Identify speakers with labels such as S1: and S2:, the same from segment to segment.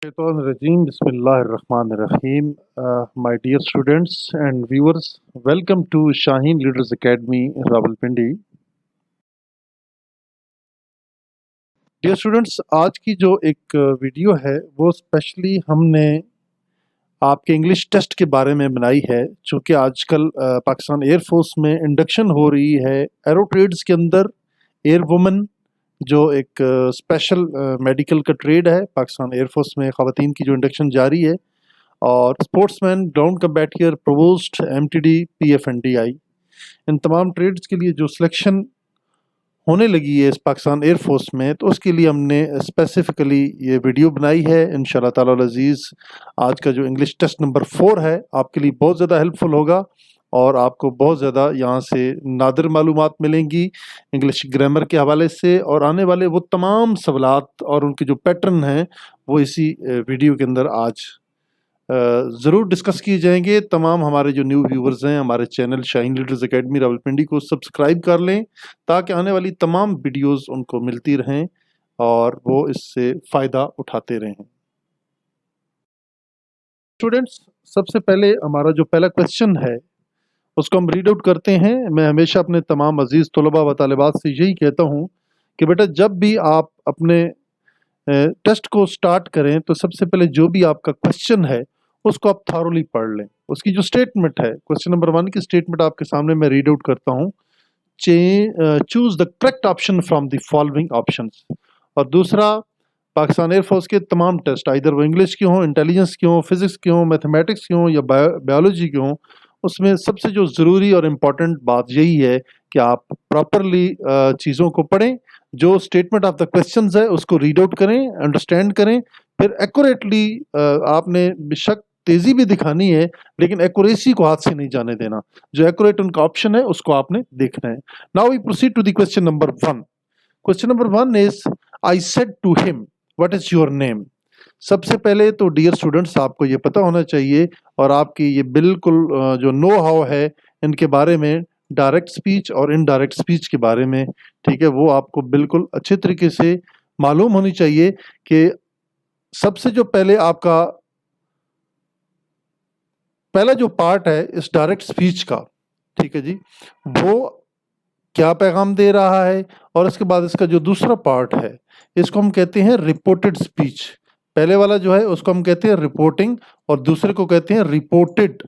S1: Rajim, Bismillahirrahmanirrahim. My dear students and viewers, welcome to Shaheen Leaders Academy, Rawalpindi. Dear students, आज की जो एक video है वो स्पेशली हमने आपके इंग्लिश टेस्ट के बारे में बनाई है, चूँकि आजकल पाकिस्तान एयरफोर्स में इंडक्शन हो रही है एरो ट्रेड्स के अंदर। एयर वुमन जो एक स्पेशल मेडिकल का ट्रेड है, पाकिस्तान एयरफोर्स में ख़वातीन की जो इंडक्शन जारी है, और स्पोर्ट्समैन, ग्राउंड कम्बैटियर, प्रोवोस्ट, एमटीडी, पीएफएनडीआई, इन तमाम ट्रेड्स के लिए जो सिलेक्शन होने लगी है इस पाकिस्तान एयरफोर्स में, तो उसके लिए हमने स्पेसिफिकली ये वीडियो बनाई है। इंशाल्लाह ताला अज़ीज़ आज का जो इंग्लिश टेस्ट नंबर 4 है आपके लिए बहुत ज़्यादा हेल्पफुल होगा और आपको बहुत ज़्यादा यहाँ से नादिर मालूमात मिलेंगी इंग्लिश ग्रामर के हवाले से, और आने वाले वो तमाम सवालात और उनके जो पैटर्न हैं वो इसी वीडियो के अंदर आज ज़रूर डिस्कस किए जाएंगे। तमाम हमारे जो न्यू व्यूवर्स हैं हमारे channel Shaheen leaders academy Rawalpindi को सब्सक्राइब कर लें ताकि आने वाली तमाम वीडियोस उनको मिलती रहें और वो इससे फ़ायदा उठाते रहें। स्टूडेंट्स, सबसे पहले हमारा जो पहला क्वेश्चन है उसको हम रीड आउट करते हैं। मैं हमेशा अपने तमाम अजीज़ तलबा व तालिबात से यही कहता हूँ कि बेटा जब भी आप अपने टेस्ट को स्टार्ट करें तो सबसे पहले जो भी आपका क्वेश्चन है उसको आप थारोली पढ़ लें। उसकी जो स्टेटमेंट है, क्वेश्चन नंबर 1 की स्टेटमेंट आपके सामने मैं रीड आउट करता हूँ। Choose the correct option from the following options. और दूसरा, पाकिस्तान एयरफोर्स के तमाम टेस्ट, इधर वो इंग्लिश के हों, इंटेलिजेंस के हों, फिजिक्स के हों, मैथमेटिक्स के हों या बायोलॉजी के हों, उसमें सबसे जो ज़रूरी और इम्पॉर्टेंट बात यही है कि आप प्रॉपरली चीज़ों को पढ़ें, जो स्टेटमेंट ऑफ द क्वेश्चंस है उसको रीड आउट करें, अंडरस्टैंड करें, फिर एक्यूरेटली आपने बेशक तेज़ी भी दिखानी है लेकिन एक्यूरेसी को हाथ से नहीं जाने देना। जो एक्यूरेट उनका ऑप्शन है उसको आपने देखना है। Now we proceed to the question number 1। Question number 1 is I said to him what is your name. सबसे पहले तो डियर स्टूडेंट्स आपको ये पता होना चाहिए और आपकी ये बिल्कुल जो नो हाउ है इनके बारे में, डायरेक्ट स्पीच और इनडायरेक्ट स्पीच के बारे में, ठीक है, वो आपको बिल्कुल अच्छे तरीके से मालूम होनी चाहिए कि सबसे जो पहले आपका पहला जो पार्ट है इस डायरेक्ट स्पीच का, ठीक है जी, वो क्या पैगाम दे रहा है, और इसके बाद इसका जो दूसरा पार्ट है इसको हम कहते हैं रिपोर्टेड स्पीच। पहले वाला जो है उसको हम कहते हैं रिपोर्टिंग और दूसरे को कहते हैं रिपोर्टेड,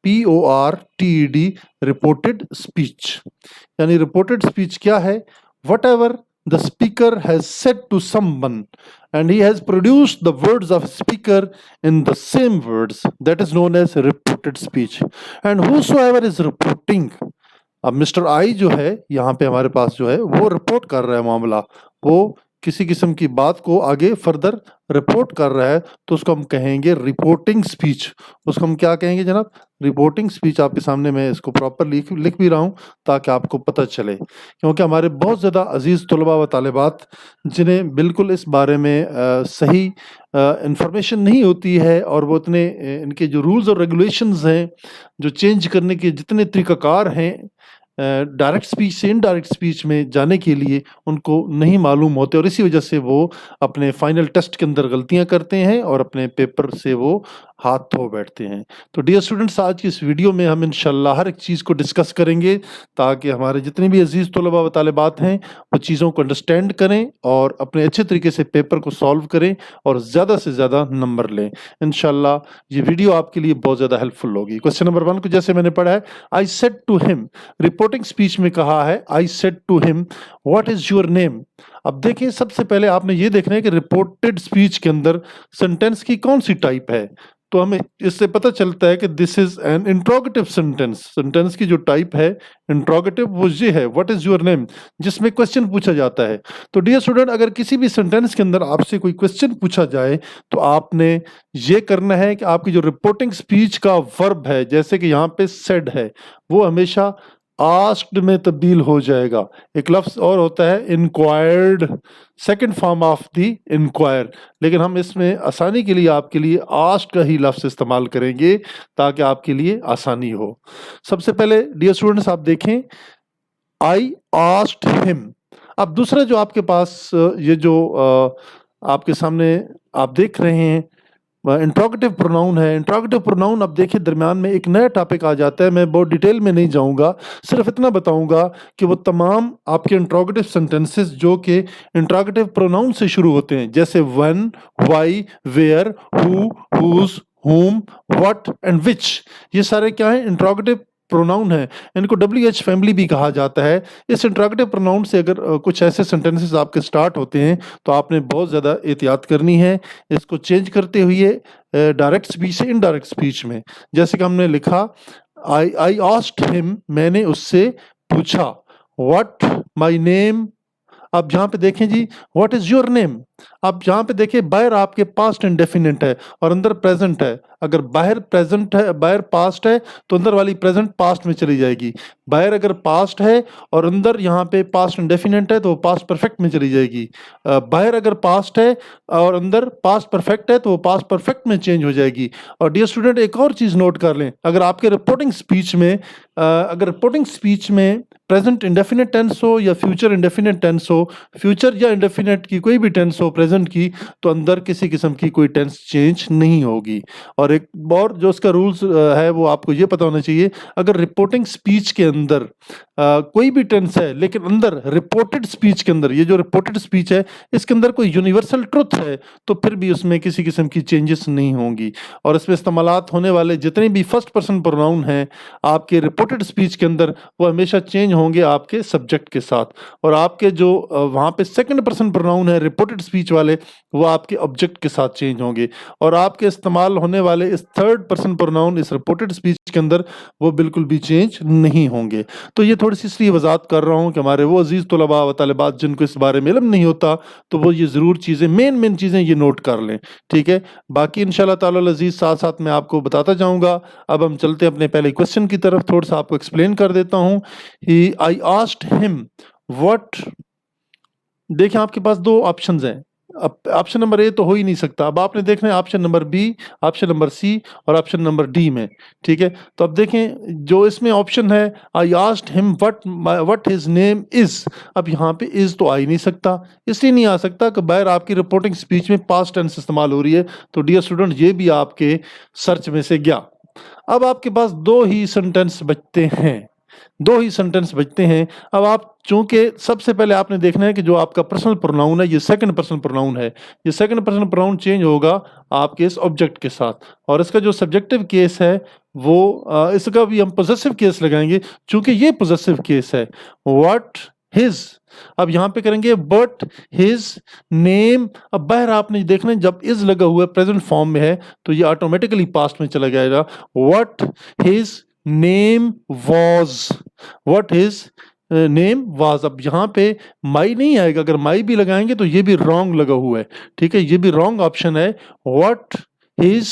S1: REPORTED, रिपोर्टेड स्पीच। यानी रिपोर्टेड स्पीच क्या है? What ever the speaker has said to someone and he has produced the words of speaker in the same words, that is known as reported speech. And whosoever is reporting, अब mister I जो है यहाँ पे हमारे पास जो है वो report कर रहा है मामला, वो किसी किस्म की बात को आगे फर्दर रिपोर्ट कर रहा है, तो उसको हम कहेंगे रिपोर्टिंग स्पीच। उसको हम क्या कहेंगे जनाब? Reporting speech. आपके सामने मैं इसको प्रॉपर लिख भी रहा हूँ ताकि आपको पता चले, क्योंकि हमारे बहुत ज़्यादा अजीज़ तलबा व तालिबात जिन्हें बिल्कुल इस बारे में सही इंफॉर्मेशन नहीं होती है और वो इतने इनके जो रूल्स और रेगुलेशंस हैं, जो चेंज करने के जितने तरीक़ाकार हैं डायरेक्ट स्पीच से इनडायरेक्ट स्पीच में जाने के लिए, उनको नहीं मालूम होते और इसी वजह से वो अपने फाइनल टेस्ट के अंदर गलतियां करते हैं और अपने पेपर से वो हाथ धो बैठते हैं। तो डियर स्टूडेंट्स, आज की इस वीडियो में हम इंशाल्लाह हर एक चीज़ को डिस्कस करेंगे ताकि हमारे जितने भी अजीज़ तलबा व तालिबात हैं वो चीज़ों को अंडरस्टैंड करें और अपने अच्छे तरीके से पेपर को सॉल्व करें और ज़्यादा से ज़्यादा नंबर लें। इंशाल्लाह ये वीडियो आपके लिए बहुत ज़्यादा हेल्पफुल होगी। क्वेश्चन नंबर 1 को जैसे मैंने पढ़ा है, I said to him, reporting speech में कहा है I said to him what is your name. अब देखिए, सबसे पहले आपने ये देखना है कि रिपोर्टेड स्पीच के अंदर सेंटेंस की कौन सी टाइप है, तो हमें इससे पता चलता है कि this is an interrogative sentence. Sentence की जो टाइप है इंट्रोगेटिव वो ये है, व्हाट इज योर नेम, जिसमें क्वेश्चन पूछा जाता है। तो डियर स्टूडेंट, अगर किसी भी सेंटेंस के अंदर आपसे कोई क्वेश्चन पूछा जाए तो आपने ये करना है कि आपकी जो रिपोर्टिंग स्पीच का वर्ब है, जैसे कि यहाँ पे सेड है, वो हमेशा आस्क्ड में तब्दील हो जाएगा। एक लफ्ज़ और होता है enquired, second form of the enquire, लेकिन हम इसमें आसानी के लिए आपके लिए आस्क्ड का ही लफ्ज़ इस्तेमाल करेंगे ताकि आपके लिए आसानी हो। सबसे पहले डियर स्टूडेंट्स आप देखें, आई आस्क्ड हिम। अब दूसरा जो आपके पास ये जो आपके सामने आप देख रहे हैं इंट्रोगेटिव प्रोनाउन है। इंट्रोगेटिव प्रोनाउन अब देखिए दरमियान में एक नया टॉपिक आ जाता है। मैं बहुत डिटेल में नहीं जाऊंगा, सिर्फ इतना बताऊंगा कि वो तमाम आपके इंट्रोगेटिव सेंटेंसेस जो कि इंट्रोगेटिव प्रोनाउन से शुरू होते हैं, जैसे when, why, where, who, whose, whom, what and which, ये सारे क्या हैं? इंट्रोगेटिव प्रोनाउन है। इनको WH फैमिली भी कहा जाता है। इस इंट्रोगेटिव प्रोनाउन से अगर कुछ ऐसे सेंटेंसेस आपके स्टार्ट होते हैं तो आपने बहुत ज़्यादा एहतियात करनी है इसको चेंज करते हुए डायरेक्ट स्पीच से इनडायरेक्ट स्पीच में। जैसे कि हमने लिखा, आई आस्क्ड हिम, मैंने उससे पूछा, व्हाट माय नेम। अब जहाँ पे देखें जी, व्हाट इज योर नेम। अब जहाँ पे देखें बाहर आपके पास्ट इंडेफिनिट है और अंदर प्रेजेंट है। अगर बाहर प्रेजेंट है, बाहर पास्ट है, तो अंदर वाली प्रेजेंट पास्ट में चली जाएगी। बाहर अगर पास्ट है और अंदर यहाँ पे पास्ट इंडेफिनिट है तो वो पास्ट परफेक्ट में चली जाएगी। बाहर अगर पास्ट है और अंदर पास्ट परफेक्ट है तो वो पास्ट परफेक्ट में चेंज हो जाएगी। और डियर स्टूडेंट, एक और चीज़ नोट कर लें, अगर आपके रिपोर्टिंग स्पीच में अगर रिपोर्टिंग स्पीच में प्रेजेंट इंडेफिनिट टेंस हो या फ्यूचर इंडेफिनिट टेंस हो, फ्यूचर या इंडेफिनिट की कोई भी टेंस हो प्रेजेंट की, तो अंदर किसी किस्म की कोई टेंस चेंज नहीं होगी। और एक और जो उसका रूल्स है वो आपको ये पता होना चाहिए, अगर रिपोर्टिंग स्पीच के अंदर कोई भी टेंस है लेकिन अंदर रिपोर्टेड स्पीच के अंदर, ये जो रिपोर्टेड स्पीच है इसके अंदर कोई यूनिवर्सल ट्रुथ है, तो फिर भी उसमें किसी किस्म की चेंजेस नहीं होंगी। और इसमें इस्तेमालात होने वाले जितने भी फर्स्ट पर्सन प्रोनाउन हैं आपके रिपोर्टेड स्पीच के अंदर, वो हमेशा चेंज होंगे आपके सब्जेक्ट के साथ। और आपके जो वहाँ पे सेकंड पर्सन प्रोनाउन है रिपोर्टेड स्पीच वाले, वो आपके ऑब्जेक्ट के साथ चेंज होंगे। और आपके इस्तेमाल होने वाले इस थर्ड पर्सन प्रोनाउन इस रिपोर्टेड स्पीच के अंदर वो बिल्कुल भी चेंज नहीं होंगे। तो ये थोड़ी सी इसलिए वजाहत कर रहा हूँ कि हमारे वो अजीज़ तलबा व तालिबात जिनको इस बारे में इल्म नहीं होता, तो वो ये ज़रूर चीज़ें मेन चीज़ें ये नोट कर लें, ठीक है। बाकी इंशाल्लाह ताला अजीज़ साथ साथ मैं आपको बताता जाऊँगा। अब हम चलते हैं अपने पहले क्वेश्चन की तरफ, थोड़ा सा आपको एक्सप्लेन कर देता हूँ। आई आस्क्ड हिम व्हाट, देखें आपके पास दो ऑप्शंस हैं। अब ऑप्शन नंबर ए तो हो ही नहीं सकता, अब आपने देखना है option number B, option number C और ऑप्शन नंबर डी में, ठीक है। तो अब देखें जो इसमें ऑप्शन है, I asked him what his name is. अब यहाँ पे इज तो आ ही नहीं सकता, इसलिए नहीं आ सकता कि बाहर आपकी रिपोर्टिंग स्पीच में पास्ट टेंस इस्तेमाल हो रही है। तो डियर स्टूडेंट, ये भी आपके सर्च में से गया। अब आपके पास दो ही सेंटेंस बचते हैं, दो ही सेंटेंस बचते हैं। अब आप चूंकि सबसे पहले आपने देखना है कि जो आपका पर्सनल प्रोनाउन है ये सेकंड पर्सन प्रोनाउन है, ये सेकंड पर्सन प्रोनाउन चेंज होगा आपके इस ऑब्जेक्ट के साथ। और इसका जो सब्जेक्टिव केस है वो इसका भी हम पोजेसिव केस लगाएंगे, चूंकि ये पोजेसिव केस है। व्हाट हिज, अब यहाँ पे करेंगे बट हिज नेम। अब बाहर आपने देखना है जब इज लगा हुआ है प्रेजेंट फॉर्म में है तो ये ऑटोमेटिकली पास्ट में चला जाएगा। What his name was, what his name was. अब यहाँ पे माई नहीं आएगा, अगर माई भी लगाएंगे तो ये भी रॉन्ग लगा हुआ है, ठीक है, ये भी रॉन्ग ऑप्शन है। What his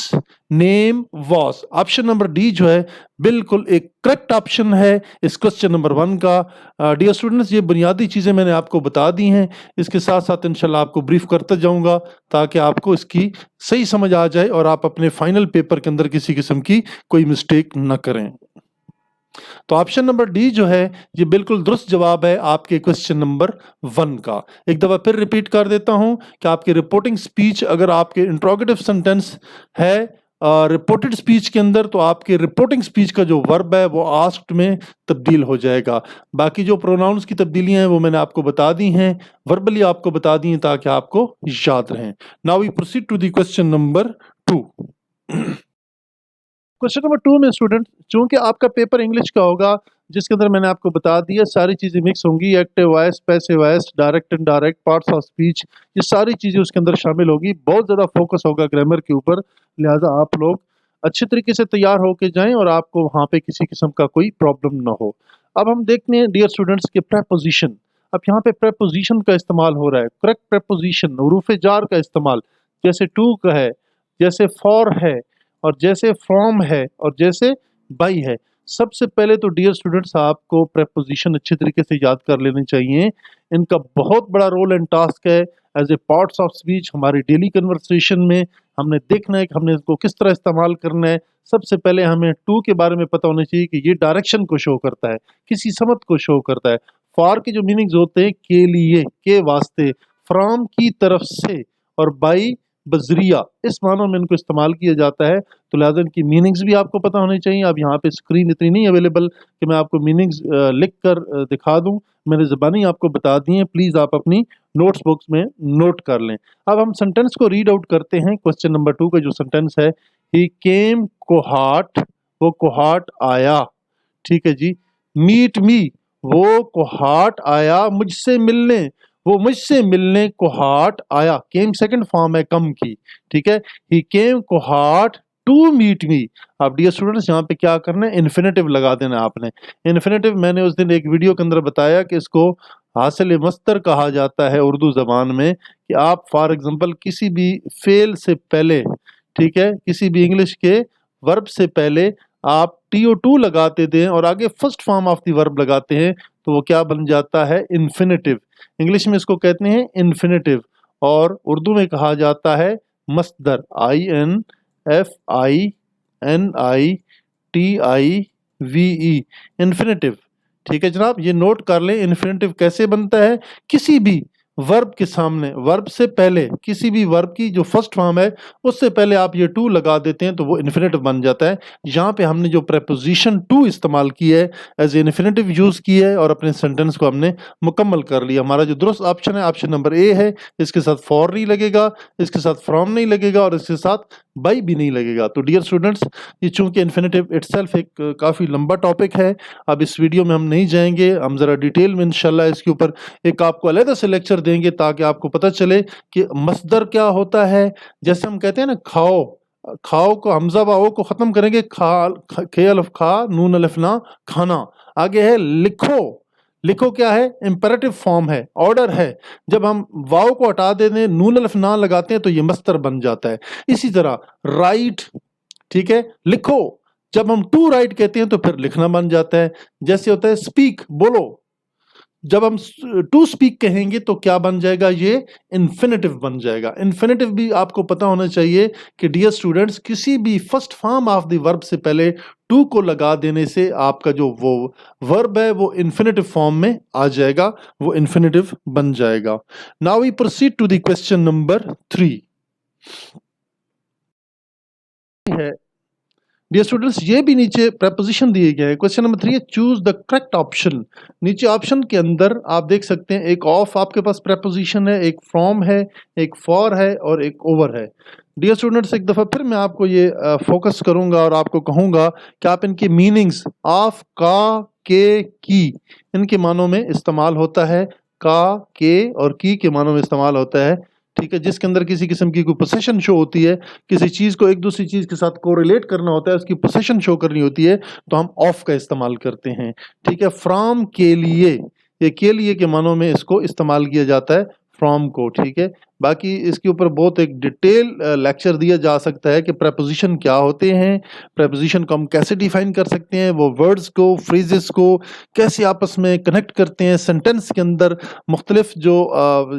S1: name was, option number D जो है बिल्कुल एक करेक्ट ऑप्शन है इस क्वेश्चन नंबर 1 का। डियर स्टूडेंट्स, ये बुनियादी चीजें मैंने आपको बता दी हैं, इसके साथ साथ इंशाल्लाह आपको ब्रीफ करता जाऊंगा ताकि आपको इसकी सही समझ आ जाए और आप अपने फाइनल पेपर के अंदर किसी किस्म की कोई मिस्टेक न करें। तो ऑप्शन नंबर डी जो है ये बिल्कुल दुरुस्त जवाब है आपके क्वेश्चन नंबर 1 का। एक दफा फिर रिपीट कर देता हूं कि आपकी रिपोर्टिंग स्पीच अगर आपके इंट्रोगेटिव सेंटेंस है रिपोर्टेड स्पीच के अंदर, तो आपके रिपोर्टिंग स्पीच का जो वर्ब है वो आस्क्ड में तब्दील हो जाएगा। बाकी जो प्रोनाउंस की तब्दीलियां हैं वो मैंने आपको बता दी हैं, वर्बली आपको बता दी हैं ताकि आपको याद रहें। Now we proceed to the question number 2। Question number 2 में स्टूडेंट, चूंकि आपका पेपर इंग्लिश का होगा जिसके अंदर मैंने आपको बता दिया सारी चीज़ें मिक्स होंगी, active voice, passive voice, direct indirect, parts of speech, ये सारी चीज़ें उसके अंदर शामिल होगी। बहुत ज़्यादा फोकस होगा ग्रामर के ऊपर, लिहाजा आप लोग अच्छे तरीके से तैयार होके जाएं और आपको वहाँ पे किसी किस्म का कोई प्रॉब्लम ना हो। अब हम देखते हैं डियर स्टूडेंट्स के प्रेपोजिशन। अब यहाँ पे प्रेपोजिशन का इस्तेमाल हो रहा है, करेक्ट प्रेपोजिशन, हुरूफ जार का इस्तेमाल, जैसे टू का है, जैसे फॉर है, और जैसे फ्रॉम है, और जैसे बाई है। सबसे पहले तो डियर स्टूडेंट्स आपको प्रेपोजिशन अच्छे तरीके से याद कर लेने चाहिए। इनका बहुत बड़ा रोल एंड टास्क है as a parts of speech. हमारी डेली कन्वर्सेशन में हमने देखना है कि हमने इसको किस तरह इस्तेमाल करना है। सबसे पहले हमें टू के बारे में पता होना चाहिए कि ये डायरेक्शन को शो करता है, किसी समत को शो करता है। फॉर के जो मीनिंग्स होते हैं के लिए, के वास्ते, फ्रॉम की तरफ से, और बाई बजरिया, इस मानों में इनको इस्तेमाल किया जाता है। तो लिहाजा इनकी मीनिंग्स भी आपको पता होनी चाहिए। अब यहाँ पे स्क्रीन इतनी नहीं अवेलेबल कि मैं आपको मीनिंग्स लिख कर दिखा दूँ, मैंने ज़बानी आपको बता दी हैं, प्लीज़ आप अपनी नोट्स बुक्स में नोट कर लें। अब हम सेंटेंस को रीड आउट करते हैं। क्वेश्चन नंबर 2 का जो सेंटेंस है, ही केम कोहाट, वो कोहाट आया, ठीक है जी। मीट मी, वो कोहाट आया मुझसे मिलने, वो मुझसे मिलने कोहाट आया। केम सेकंड फॉर्म है कम की, ठीक है। ही केम कोहाट टू मीट मी। अब डियर स्टूडेंट्स यहाँ पे क्या करना है, इन्फिनेटिव लगा देना है आपने। इन्फिनेटिव मैंने उस दिन एक वीडियो के अंदर बताया कि इसको हासिल मस्तर कहा जाता है उर्दू जबान में, कि आप फॉर एग्जांपल किसी भी फेल से पहले, ठीक है, किसी भी इंग्लिश के वर्ब से पहले आप TO2 लगाते थे और आगे first form of the verb लगाते हैं तो वो क्या बन जाता है, इन्फिनेटिव। इंग्लिश में इसको कहते हैं इन्फिनेटिव और उर्दू में कहा जाता है मस्दर, INFINITIVE, इन्फिनेटिव। ठीक है जनाब, ये नोट कर लें। इन्फिनेटिव कैसे बनता है, किसी भी वर्ब के सामने, वर्ब से पहले, किसी भी वर्ब की जो फर्स्ट फॉर्म है उससे पहले आप ये टू लगा देते हैं तो वो इन्फिनेटिव बन जाता है। यहाँ पे हमने जो प्रेपोजिशन टू इस्तेमाल की है, एज ए इन्फिनेटिव यूज की है और अपने सेंटेंस को हमने मुकम्मल कर लिया। हमारा जो दुरुस्त ऑप्शन है ऑप्शन नंबर ए है। इसके साथ फॉर नहीं लगेगा, इसके साथ फ्रॉम नहीं लगेगा और इसके साथ बाई भी नहीं लगेगा। तो डियर स्टूडेंट्स, ये चूंकि इन्फिनेटिव इटसेल्फ एक काफ़ी लंबा टॉपिक है, अब इस वीडियो में हम नहीं जाएंगे, हम ज़रा डिटेल में इंशाल्लाह इसके ऊपर एक आपको अलग से लेक्चर देंगे ताकि आपको पता चले कि मस्दर क्या होता है। जैसे हम कहते हैं ना खाओ, खाओ को हमजा बाओ को ख़त्म करेंगे, खे अलफ खा, नून अलफ ना, खाना। आगे है लिखो, लिखो क्या है, इंपेरेटिव फॉर्म है, ऑर्डर है। जब हम वाव को हटा देते, नून अलफ ना लगाते हैं तो ये मस्तर बन जाता है। इसी तरह राइट, ठीक है, लिखो, जब हम टू राइट कहते हैं तो फिर लिखना बन जाता है। जैसे होता है स्पीक, बोलो, जब हम टू स्पीक कहेंगे तो क्या बन जाएगा, ये इन्फिनेटिव बन जाएगा। इन्फिनेटिव भी आपको पता होना चाहिए कि डियर स्टूडेंट्स, किसी भी first form of the verb से पहले टू को लगा देने से आपका जो वो वर्ब है वो इन्फिनेटिव फॉर्म में आ जाएगा, वो इन्फिनेटिव बन जाएगा। Now we proceed to the question number 3 है। डियर स्टूडेंट्स, ये भी नीचे प्रपोजिशन दिए गए हैं। क्वेश्चन नंबर 3 है, चूज द करेक्ट ऑप्शन। नीचे ऑप्शन के अंदर आप देख सकते हैं, एक ऑफ आपके पास प्रपोजिशन है, एक फ्रॉम है, एक फॉर है और एक ओवर है। डियर स्टूडेंट्स, एक दफ़ा फिर मैं आपको ये फोकस करूंगा और आपको कहूंगा कि आप इनके मीनिंग्स ऑफ, का, की, इनके मानों में इस्तेमाल होता है। का, के और की मानों में इस्तेमाल होता है, ठीक है। जिसके अंदर किसी किस्म की कोई पोसेशन शो होती है, किसी चीज़ को एक दूसरी चीज़ के साथ कोरिलेट करना होता है, उसकी पोसेशन शो करनी होती है, तो हम ऑफ का इस्तेमाल करते हैं, ठीक है। फ्रॉम, के लिए, ये के लिए के मानों में इसको इस्तेमाल किया जाता है, फ्रॉम को, ठीक है। बाकी इसके ऊपर बहुत एक डिटेल लेक्चर दिया जा सकता है कि प्रेपोजिशन क्या होते हैं, प्रेपोजिशन को हम कैसे डिफाइन कर सकते हैं, वो वर्ड्स को, फ्रेजेस को कैसे आपस में कनेक्ट करते हैं, सेंटेंस के अंदर मुख्तलिफ जो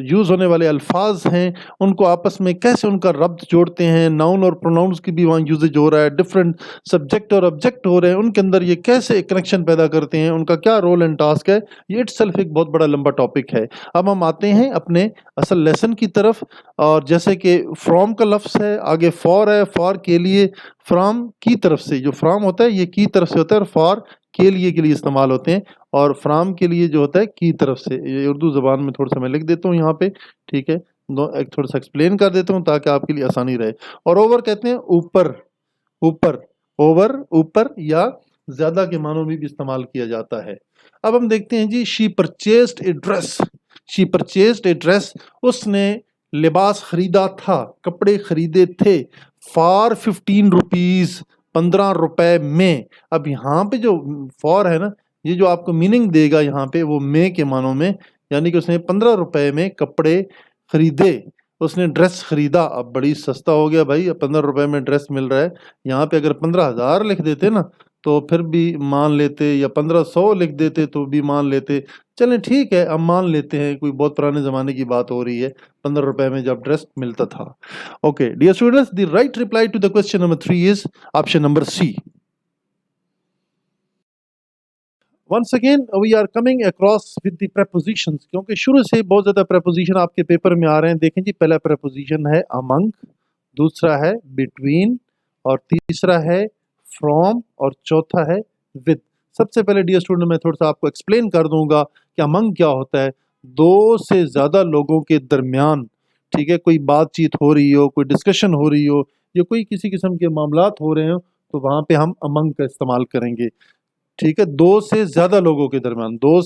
S1: यूज़ होने वाले अल्फाज हैं उनको आपस में कैसे उनका रब्त जोड़ते हैं, नाउन और प्रोनाउंस की भी वहाँ यूजेज हो रहा है, डिफरेंट सब्जेक्ट और ऑब्जेक्ट हो रहे हैं, उनके अंदर ये कैसे कनेक्शन पैदा करते हैं, उनका क्या रोल एंड टास्क है, ये इटसेल्फ एक बहुत बड़ा लंबा टॉपिक है। अब हम आते हैं अपने असल लेसन की तरफ। और जैसे कि फ्रॉम का लफ्ज़ है, आगे फॉर है, फॉर के लिए, फ्रॉम की तरफ से, जो फ्रॉम होता है ये की तरफ से होता है और फॉर के लिए इस्तेमाल होते हैं, और फ्रॉम के लिए जो होता है की तरफ से। ये उर्दू ज़बान में थोड़ा सा मैं लिख देता हूँ यहाँ पे, ठीक है, एक थोड़ा सा एक्सप्लेन कर देता हूँ ताकि आपके लिए आसानी रहे। और ओवर कहते हैं ऊपर, ऊपर, ओवर ऊपर या ज़्यादा के मानों में भी इस्तेमाल किया जाता है। अब हम देखते हैं जी, she purchased a dress, she purchased a dress, उसने लिबास खरीदा था, कपड़े खरीदे थे, फॉर 15 रुपीज़, 15 रुपए में। अब यहाँ पे जो फॉर है ना, ये जो आपको मीनिंग देगा यहाँ पे वो में के मानों में, यानी कि उसने 15 रुपए में कपड़े खरीदे, उसने ड्रेस खरीदा। अब बड़ी सस्ता हो गया भाई, 15 रुपए में ड्रेस मिल रहा है। यहाँ पे अगर 15,000 लिख देते ना तो फिर भी मान लेते, या 1500 लिख देते तो भी मान लेते। चलें ठीक है, अब मान लेते हैं, कोई बहुत पुराने ज़माने की बात हो रही है, 15 रुपए में जब ड्रेस मिलता था। Okay dear students, the right reply to the question number 3 is option number C. Once again we are coming across with the prepositions, क्योंकि शुरू से बहुत ज़्यादा preposition आपके पेपर में आ रहे हैं। देखें जी, पहला preposition है among, दूसरा है between, और तीसरा है from, और चौथा है with। सबसे पहले डियर स्टूडेंट मैं थोड़ा सा आपको एक्सप्लेन कर दूंगा कि among क्या होता है। दो से ज़्यादा लोगों के दरमियान, ठीक है, कोई बातचीत हो रही हो, कोई डिस्कशन हो रही हो, या कोई किसी किस्म के मामलात हो रहे हो, तो वहाँ पे हम among का इस्तेमाल करेंगे। ठीक है, दो से ज्यादा लोगों के दरमियान, दो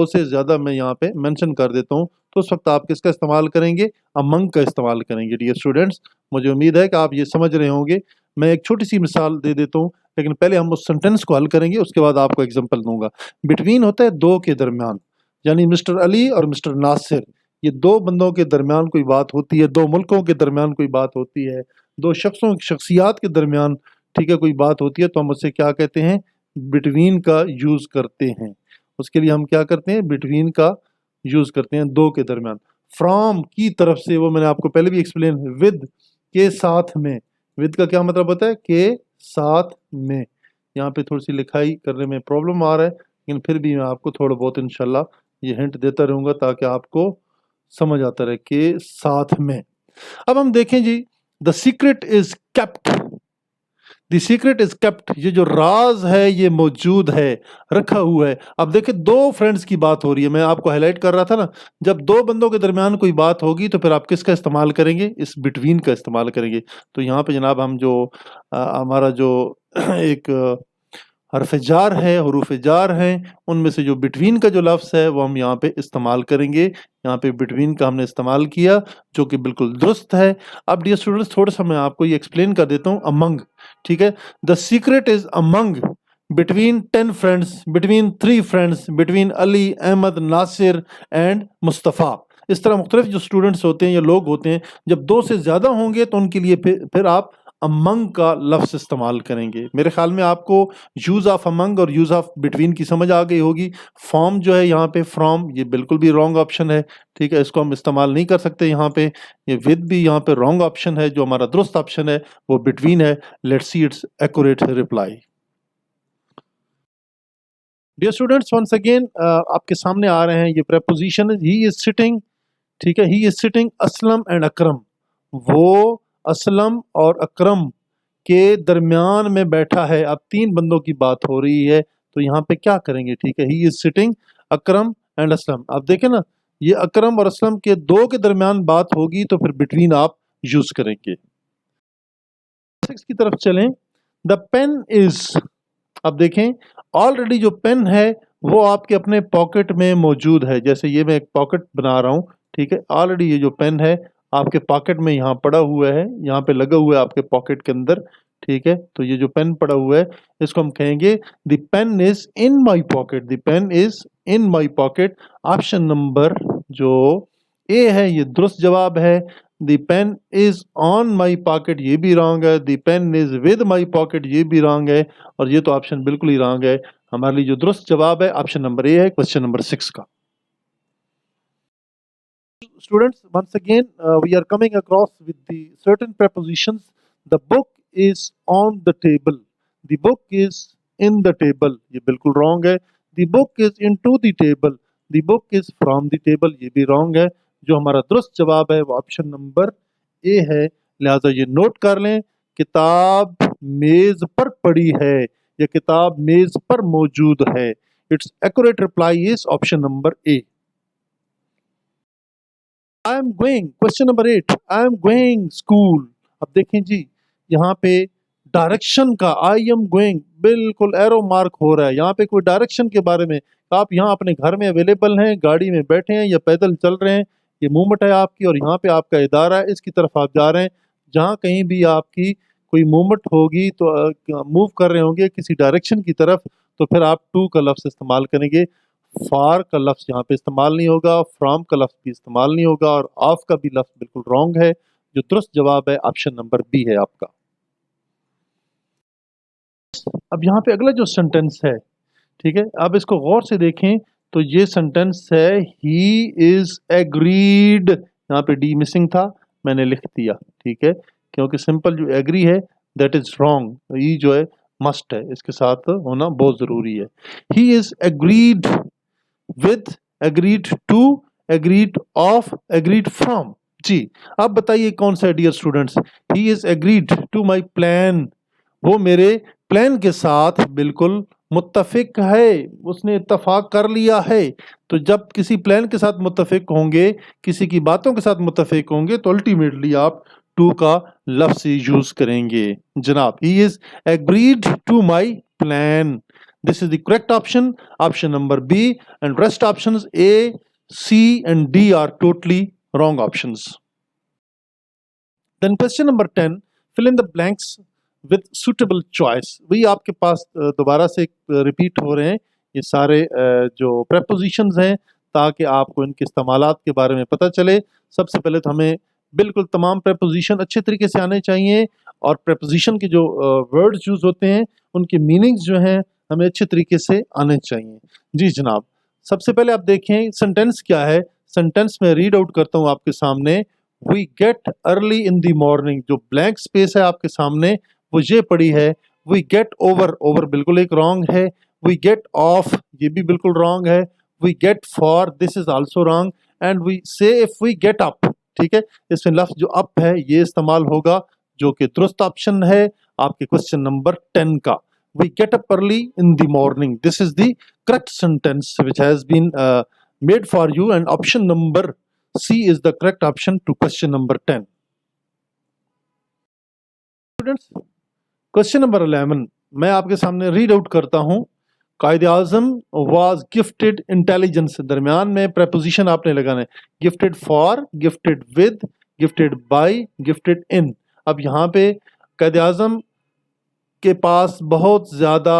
S1: से ज्यादा मैं यहाँ पे मेंशन कर देता हूँ, तो उस वक्त आप किसका इस्तेमाल करेंगे, अमंग का इस्तेमाल करेंगे। डियर स्टूडेंट्स, मुझे उम्मीद है कि आप ये समझ रहे होंगे। मैं एक छोटी सी मिसाल दे देता हूँ, लेकिन पहले हम उस सेंटेंस को हल करेंगे, उसके बाद आपको एग्जाम्पल दूंगा। बिटवीन होता है दो के दरमियान, यानी मिस्टर अली और मिस्टर नासिर, ये दो बंदों के दरमियान कोई बात होती है, दो मुल्कों के दरमियान कोई बात होती है, दो शख्सियात के दरमियान, ठीक है, कोई बात होती है, तो हम उससे क्या कहते हैं, बिटवीन का यूज करते हैं। उसके लिए हम क्या करते हैं, बिटवीन का यूज करते हैं दो के दरमियान। फ्रॉम की तरफ से, वो मैंने आपको पहले भी एक्सप्लेन, विद के साथ में, विद का क्या मतलब होता है, के साथ में। यहाँ पे थोड़ी सी लिखाई करने में प्रॉब्लम आ रहा है, लेकिन फिर भी मैं आपको थोड़ा बहुत इंशाल्लाह ये हिंट देता रहूंगा ताकि आपको समझ आता रहे, के साथ में। अब हम देखें जी, the secret is kept, the secret is kept, ये जो राज है ये मौजूद है, रखा हुआ है। अब देखिए, दो फ्रेंड्स की बात हो रही है, मैं आपको हाईलाइट कर रहा था ना, जब दो बंदों के दरमियान कोई बात होगी तो फिर आप किसका इस्तेमाल करेंगे, इस बिटवीन का इस्तेमाल करेंगे। तो यहाँ पे जनाब हम जो हमारा जो एक हरफ जार है, हरूफ जार हैं, उनमें से जो बिटवीन का जो लफ्ज़ है वो हम यहाँ पे इस्तेमाल करेंगे। यहाँ पे बिटवीन का हमने इस्तेमाल किया, जो कि बिल्कुल दुरुस्त है। अब डियर स्टूडेंट्स, थोड़ा सा मैं आपको ये एक्सप्लेन कर देता हूँ, अमंग, ठीक है। The secret is among between 10 friends, between 3 friends, between Ali, Ahmad, Nasir and Mustafa. इस तरह मुख्तलिफ जो स्टूडेंट्स होते हैं या लोग होते हैं, जब दो से ज़्यादा होंगे तो उनके लिए फिर आप अमंग का लफ्ज़ इस्तेमाल करेंगे। मेरे ख्याल में आपको यूज़ ऑफ अमंग और यूज़ ऑफ बिटवीन की समझ आ गई होगी। फॉर्म जो है यहाँ पे, फ्रॉम, ये बिल्कुल भी रॉन्ग ऑप्शन है, ठीक है, इसको हम इस्तेमाल नहीं कर सकते यहाँ पे। ये विद भी यहाँ पे रॉन्ग ऑप्शन है, जो हमारा दुरुस्त ऑप्शन है वो बिटवीन है। Let's see it's accurate reply. Dear students, once again आपके सामने आ रहे हैं ये preposition, ही इज सिटिंग, ठीक है, he is sitting Aslam and Akram, वो असलम और अकरम के दरमियान में बैठा है। अब तीन बंदों की बात हो रही है, तो यहाँ पे क्या करेंगे, ठीक है, he is sitting Akram and Aslam. अब देखें ना, ये अकरम और असलम के दो के दरमियान बात होगी तो फिर बिटवीन आप यूज करेंगे। सिक्स की तरफ चलें। द पेन इज, अब देखें, ऑलरेडी जो पेन है वो आपके अपने पॉकेट में मौजूद है। जैसे ये मैं एक पॉकेट बना रहा हूँ, ठीक है, ऑलरेडी ये जो पेन है आपके पॉकेट में यहाँ पड़ा हुआ है, यहाँ पे लगा हुआ है आपके पॉकेट के अंदर, ठीक है। तो ये जो पेन पड़ा हुआ है, इसको हम कहेंगे the pen is in my pocket, the pen is in my pocket. Option number जो ए है ये दुरुस्त जवाब है। The pen is on my pocket ये भी रॉन्ग है। The pen is with my pocket ये भी रॉन्ग है, और ये तो ऑप्शन बिल्कुल ही रॉन्ग है। हमारे लिए जो दुरुस्त जवाब है ऑप्शन नंबर ए है, क्वेश्चन नंबर 6 का। Students, once again we are coming across with the certain prepositions. The book is on the table, the book is in the table ये बिल्कुल wrong है। The book is into the table, the book is from the table ये भी wrong है। जो हमारा दुरुस्त जवाब है वो ऑप्शन नंबर ए है। लिहाजा ये नोट कर लें, किताब मेज पर पड़ी है, या किताब मेज पर मौजूद है। It's accurate reply is option number A. I am going, question number 8, I am going school. अब देखें जी, यहाँ पे डायरेक्शन का आई एम गोइंग बिल्कुल एरो मार्क हो रहा है। यहाँ पे कोई डायरेक्शन के बारे में, आप यहाँ अपने घर में अवेलेबल हैं, गाड़ी में बैठे हैं या पैदल चल रहे हैं, ये मूवमेंट है आपकी, और यहाँ पे आपका इदारा है, इसकी तरफ आप जा रहे हैं। जहाँ कहीं भी आपकी कोई मूवमेंट होगी तो मूव कर रहे होंगे किसी डायरेक्शन की तरफ, तो फिर आप टू का लफ्ज़ इस्तेमाल करेंगे। फार का लफ्ज़ यहाँ पे इस्तेमाल नहीं होगा, फ्रॉम का लफ्ज़ भी इस्तेमाल नहीं होगा, और ऑफ का भी लफ्ज़ बिल्कुल रॉन्ग है। जो दुरुस्त जवाब है ऑप्शन नंबर बी है आपका। अब यहाँ पे अगला जो सेंटेंस है, ठीक है, अब इसको गौर से देखें, तो ये सेंटेंस है ही इज एग्रीड। यहाँ पे डी मिसिंग था, मैंने लिख दिया, ठीक है, क्योंकि सिंपल जो एग्री है दैट इज रॉन्ग। ई जो है मस्ट है, इसके साथ होना बहुत जरूरी है। He is agreed with, agreed to, agreed of, agreed from. जी, अब बताइए कौन सा है dear students. He is agreed to my plan, वो मेरे प्लान के साथ बिल्कुल मुत्तफिक है, उसने इत्तफाक कर लिया है। तो जब किसी प्लान के साथ मुत्तफिक होंगे, किसी की बातों के साथ मुत्तफिक होंगे, तो अल्टीमेटली आप टू का लफ्ज यूज करेंगे जनाब। He is agreed to my plan, this is the correct option, option number B, and rest options A, C and D are totally wrong options. Then question number 10, fill in the blanks with suitable choice। वही आपके पास दोबारा से repeat हो रहे हैं ये सारे जो prepositions हैं, ताकि आपको इनके इस्तेमालात के बारे में पता चले। सबसे पहले तो हमें बिल्कुल तमाम preposition अच्छे तरीके से आने चाहिए, और preposition के जो वर्ड्स यूज होते हैं उनके मीनिंग्स जो हैं हमें अच्छे तरीके से आने चाहिए। जी जनाब, सबसे पहले आप देखें सेंटेंस क्या है। सेंटेंस में रीड आउट करता हूं आपके सामने। We get early in the morning, जो ब्लैंक स्पेस है आपके सामने वो ये पड़ी है। वी गेट ओवर, ओवर बिल्कुल एक रॉन्ग है। वी गेट ऑफ, ये भी बिल्कुल रॉन्ग है। We get for, this is also wrong. And we say if we get up, ठीक है, इसमें लफ्ज जो अप है ये इस्तेमाल होगा, जो कि दुरुस्त ऑप्शन है आपके क्वेश्चन नंबर 10 का। We get up early in the morning, this is the correct sentence which has been made for you, and option number C is the correct option to question number 10. Students, question number 11 मैं आपके सामने read out करता हूं। कायद आजम was gifted intelligence, दरमियान में preposition आपने लगाना है, gifted for, gifted with, gifted by, gifted in। अब यहाँ पे कायद आजम के पास बहुत ज़्यादा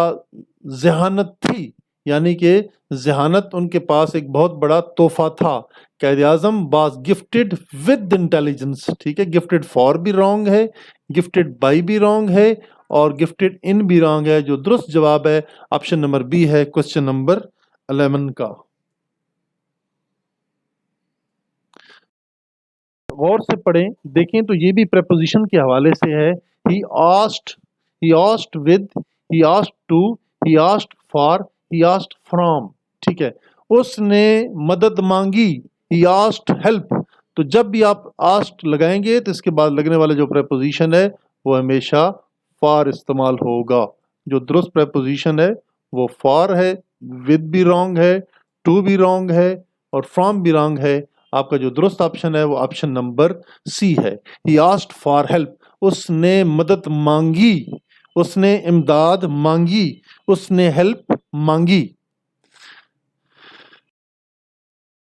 S1: जहानत थी, यानी कि जहानत उनके पास एक बहुत बड़ा तोहफा था। कायद आज़म वाज गिफ्टेड विद इंटेलिजेंस, ठीक है, गिफ्टेड फॉर भी रॉन्ग है, गिफ्टेड बाई भी रॉन्ग है, और गिफ्टेड इन भी रॉन्ग है। जो दुरुस्त जवाब है ऑप्शन नंबर बी है क्वेश्चन नंबर 11 का। गौर से पढ़ें, देखें तो ये भी प्रपोजिशन के हवाले से है। He asked, he asked with, he asked to, he asked for, he asked from, ठीक है, उसने मदद मांगी, he asked help। तो जब भी आप asked लगाएंगे तो इसके बाद लगने वाला जो preposition है वो हमेशा for इस्तेमाल होगा। जो दुरुस्त preposition है वो for है, with भी wrong है, to भी wrong है, और from भी wrong है। आपका जो दुरुस्त ऑप्शन है वो ऑप्शन नंबर सी है। he asked for help, उसने मदद मांगी, उसने इमदाद मांगी, उसने हेल्प मांगी।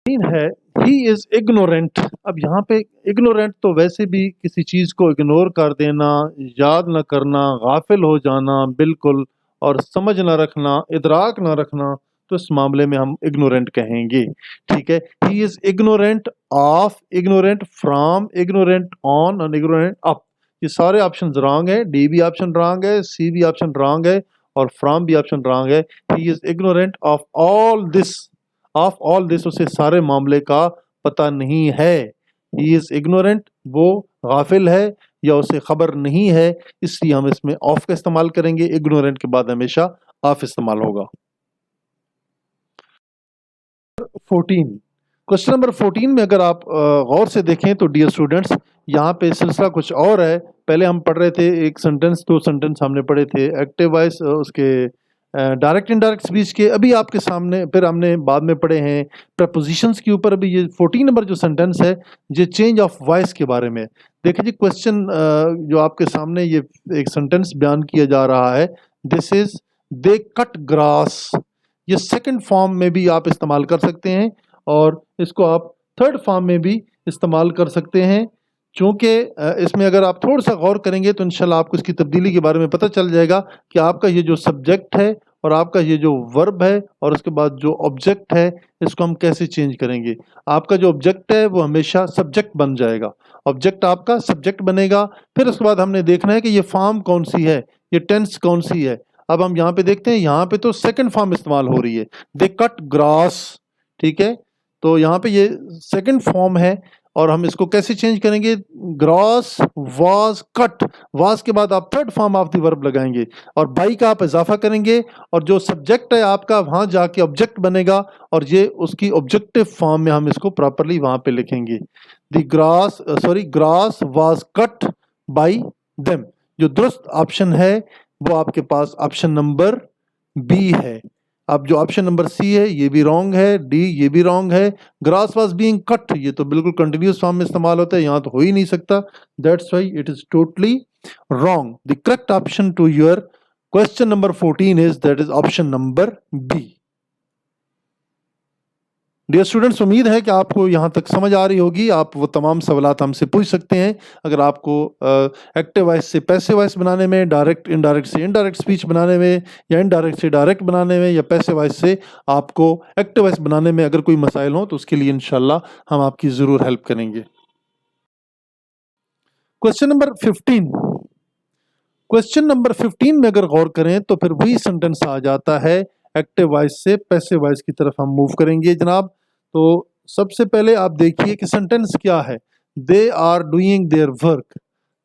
S1: है ही इज इग्नोरेंट। अब यहाँ पे इग्नोरेंट तो वैसे भी किसी चीज को इग्नोर कर देना, याद न करना, गाफिल हो जाना बिल्कुल, और समझ ना रखना, इदराक ना रखना, तो इस मामले में हम इग्नोरेंट कहेंगे, ठीक है। He is ignorant of, ignorant from, ignorant on और इग्नोरेंट अप। ये सारे ऑप्शन रॉन्ग है। डी भी ऑप्शन रॉन्ग है, सी भी ऑप्शन रॉन्ग है, और फ्रॉम भी ऑप्शन रॉन्ग है। He is ignorant of all this, of all this उसे सारे मामले का पता नहीं है। ही इज इग्नोरेंट, वो गाफिल है या उसे खबर नहीं है, इसलिए हम इसमें ऑफ का इस्तेमाल करेंगे। इग्नोरेंट के बाद हमेशा ऑफ इस्तेमाल होगा। 14, क्वेश्चन नंबर 14 में अगर आप गौर से देखें तो डियर स्टूडेंट्स यहाँ पे सिलसिला कुछ और है। पहले हम पढ़ रहे थे एक सेंटेंस, दो सेंटेंस हमने पढ़े थे एक्टिव वॉइस, उसके डायरेक्ट इनडायरेक्ट स्पीच के। अभी आपके सामने फिर हमने बाद में पढ़े हैं प्रपोजिशंस के ऊपर। अभी ये 14 नंबर जो सेंटेंस है ये चेंज ऑफ वॉइस के बारे में। देखिए जी, क्वेश्चन जो आपके सामने ये एक सेंटेंस बयान किया जा रहा है, this is they cut grass. ये सेकंड फॉर्म में भी आप इस्तेमाल कर सकते हैं, और इसको आप थर्ड फॉर्म में भी इस्तेमाल कर सकते हैं। चूँकि इसमें अगर आप थोड़ा सा गौर करेंगे तो इंशाल्लाह आपको इसकी तब्दीली के बारे में पता चल जाएगा कि आपका ये जो सब्जेक्ट है और आपका ये जो वर्ब है और उसके बाद जो ऑब्जेक्ट है, इसको हम कैसे चेंज करेंगे। आपका जो ऑब्जेक्ट है वो हमेशा सब्जेक्ट बन जाएगा, ऑब्जेक्ट आपका सब्जेक्ट बनेगा। फिर उसके बाद हमने देखना है कि ये फॉर्म कौन सी है, ये टेंस कौन सी है। अब हम यहाँ पे देखते हैं, यहाँ पे तो सेकंड फॉर्म इस्तेमाल हो रही है, दे कट ग्रास, ठीक है। तो यहाँ पे ये सेकंड फॉर्म है, और हम इसको कैसे चेंज करेंगे, ग्रॉस वाज कट, वाज के बाद आप third form of the verb लगाएंगे और बाई का आप इजाफा करेंगे और जो सब्जेक्ट है आपका वहां जाके ऑब्जेक्ट बनेगा और ये उसकी ऑब्जेक्टिव फॉर्म में हम इसको प्रॉपरली वहां पे लिखेंगे। The grass was cut by them. जो दुरुस्त ऑप्शन है वो आपके पास ऑप्शन नंबर बी है। अब जो ऑप्शन नंबर सी है ये भी रॉन्ग है, डी ये भी रॉन्ग है। ग्रास वाज बीइंग कट ये तो बिल्कुल कंटिन्यूस फॉर्म में इस्तेमाल होता है, यहाँ तो हो ही नहीं सकता। That's why it is totally wrong. The correct option to your question number 14 is that is option number B. Dear students, उम्मीद है कि आपको यहाँ तक समझ आ रही होगी। आप वो तमाम सवालात हमसे पूछ सकते हैं। अगर आपको एक्टिव वॉइस से पैसिव वॉइस बनाने में, डायरेक्ट इनडायरेक्ट से इनडायरेक्ट स्पीच बनाने में, या इनडायरेक्ट से डायरेक्ट बनाने में, या पैसिव वॉइस से आपको एक्टिव वॉइस बनाने में अगर कोई मसाइल हो तो उसके लिए इंशाल्लाह हम आपकी ज़रूर हेल्प करेंगे। Question number 15। क्वेश्चन नंबर 15 में अगर गौर करें तो फिर वही सेंटेंस आ जाता है, एक्टिव वॉइस से पैसिव वॉइस की तरफ हम मूव करेंगे जनाब। तो सबसे पहले आप देखिए कि सेंटेंस क्या है, they are doing their work.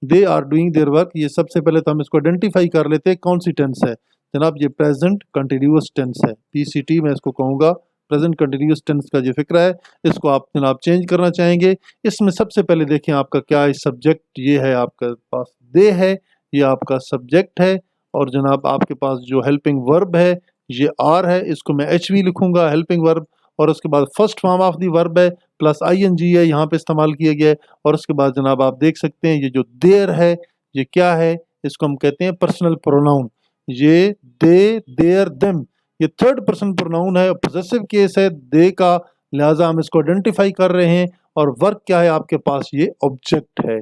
S1: They are doing their work, ये सबसे पहले तो हम इसको आइडेंटिफाई कर लेते हैं कौन सी टेंस है जनाब। ये प्रेजेंट कंटिन्यूअस टेंस है, पीसीटी मैं इसको कहूँगा। प्रेजेंट कंटिन्यूअस टेंस का जो फिक्र है इसको आप जनाब चेंज करना चाहेंगे। इसमें सबसे पहले देखें आपका क्या है सब्जेक्ट, ये है आपके पास दे है, ये आपका सब्जेक्ट है, और जनाब आपके पास जो हेल्पिंग वर्ब है ये आर है, इसको मैं एच वी लिखूंगा हेल्पिंग वर्ब, और उसके बाद first form of the verb है प्लस आईएनजी है यहाँ पे इस्तेमाल किया गया है। और उसके बाद जनाब आप देख सकते हैं ये जो देयर है ये क्या है, इसको हम कहते हैं पर्सनल प्रोनाउन। ये दे देयर देम ये थर्ड पर्सन प्रोनाउन है, पॉसेसिव केस है दे का, लिहाजा हम इसको आइडेंटिफाई कर रहे हैं। और वर्क क्या है आपके पास, ये ऑब्जेक्ट है।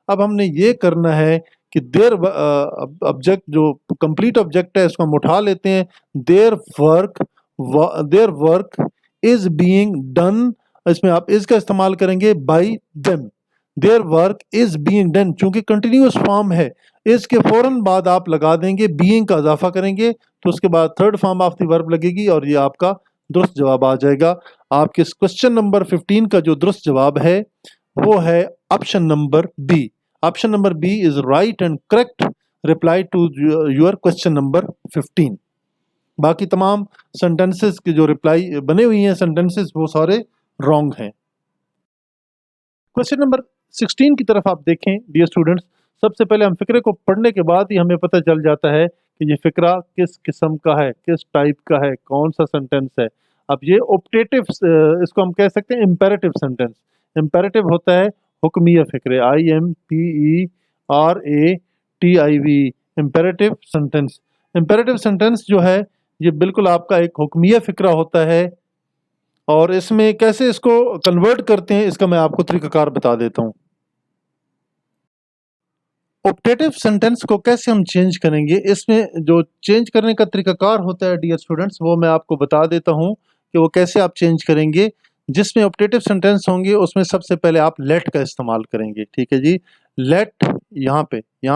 S1: अब हमने ये करना है कि देयर ऑब्जेक्ट जो कंप्लीट ऑब्जेक्ट है इसको हम उठा लेते हैं। Their work is being done, इसमें आप इज का इस्तेमाल करेंगे bye them. Their work is being done, चूंकि कंटिन्यूअस फॉर्म है इज के फौरन बाद आप लगा देंगे बीइंग का इजाफा करेंगे, तो उसके बाद third form of the verb लगेगी और ये आपका दुरुस्त जवाब आ जाएगा। आपके क्वेश्चन नंबर 15 का जो दुरुस्त जवाब है वो है option number B. Option number B is right and correct reply to your question number 15। बाकी तमाम सेंटेंसेस के जो रिप्लाई बने हुई हैं सेंटेंसेस वो सारे रॉन्ग हैं। क्वेश्चन नंबर 16 की तरफ आप देखें डियर स्टूडेंट्स। सबसे पहले हम फिक्रे को पढ़ने के बाद ही हमें पता चल जाता है कि ये फिक्रा किस किस्म का है, किस टाइप का है, कौन सा सेंटेंस है। अब ये ऑप्टेटिव, इसको हम कह सकते हैं इम्पेरेटिव सेंटेंस। इम्पेरेटिव होता है हुक्मिया फिक्रे, IMPERATIV, imperative sentence. Imperative sentence जो है ये बिल्कुल आपका एक हुक्मिया फिक्रा होता है, और इसमें कैसे इसको कन्वर्ट करते हैं इसका मैं आपको तरीकाकार बता देता हूं। ऑप्टेटिव सेंटेंस को कैसे हम चेंज करेंगे, इसमें जो चेंज करने का तरीकाकार होता है डियर स्टूडेंट्स वो मैं आपको बता देता हूं कि वो कैसे आप चेंज करेंगे। जिसमें ऑप्टेटिव सेंटेंस होंगे उसमें सबसे पहले आप लेट का इस्तेमाल करेंगे, ठीक है जी। लेट, यहाँ